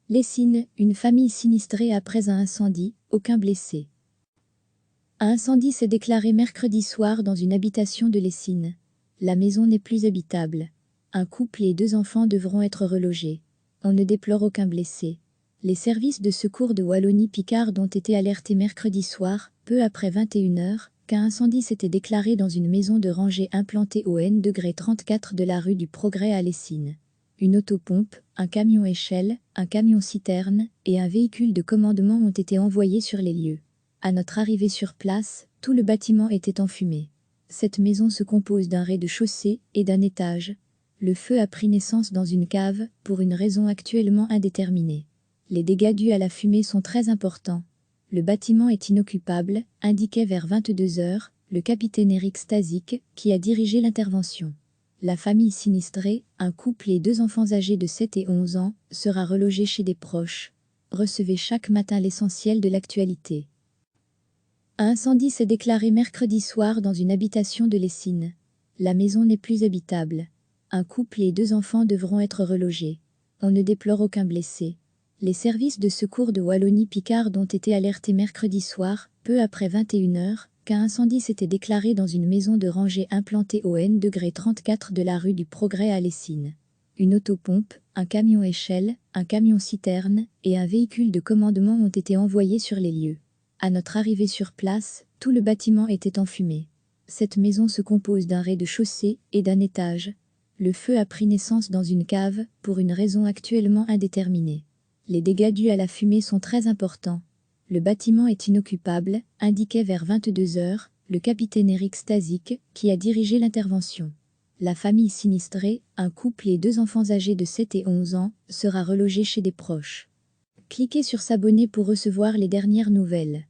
Lessines, une famille sinistrée après un incendie, aucun blessé. Un incendie s'est déclaré mercredi soir dans une habitation de Lessines. La maison n'est plus habitable. Un couple et 2 enfants devront être relogés. On ne déplore aucun blessé. Les services de secours de Wallonie-Picard ont été alertés mercredi soir, peu après 21 h, qu'un incendie s'était déclaré dans une maison de rangée implantée au N°34 de la rue du Progrès à Lessines. Une autopompe, un camion échelle, un camion citerne et un véhicule de commandement ont été envoyés sur les lieux. À notre arrivée sur place, tout le bâtiment était en fumée. Cette maison se compose d'un rez-de-chaussée et d'un étage. Le feu a pris naissance dans une cave, pour une raison actuellement indéterminée. Les dégâts dus à la fumée sont très importants. Le bâtiment est inoccupable, indiquait vers 22 h le capitaine Eric Stasic, qui a dirigé l'intervention. La famille sinistrée, un couple et 2 enfants âgés de 7 et 11 ans, sera relogée chez des proches. Recevez chaque matin l'essentiel de l'actualité. Un incendie s'est déclaré mercredi soir dans une habitation de Lessines. La maison n'est plus habitable. Un couple et 2 enfants devront être relogés. On ne déplore aucun blessé. Les services de secours de Wallonie-Picard ont été alertés mercredi soir, peu après 21 h, qu'un incendie s'était déclaré dans une maison de rangée implantée au N°34 de la rue du Progrès à Lessines. Une autopompe, un camion échelle, un camion citerne et un véhicule de commandement ont été envoyés sur les lieux. À notre arrivée sur place, tout le bâtiment était en fumée. Cette maison se compose d'un rez-de-chaussée et d'un étage. Le feu a pris naissance dans une cave, pour une raison actuellement indéterminée. Les dégâts dus à la fumée sont très importants. Le bâtiment est inoccupable, indiquait vers 22 h le capitaine Eric Stasic, qui a dirigé l'intervention. La famille sinistrée, un couple et 2 enfants âgés de 7 et 11 ans, sera relogée chez des proches. Cliquez sur s'abonner pour recevoir les dernières nouvelles.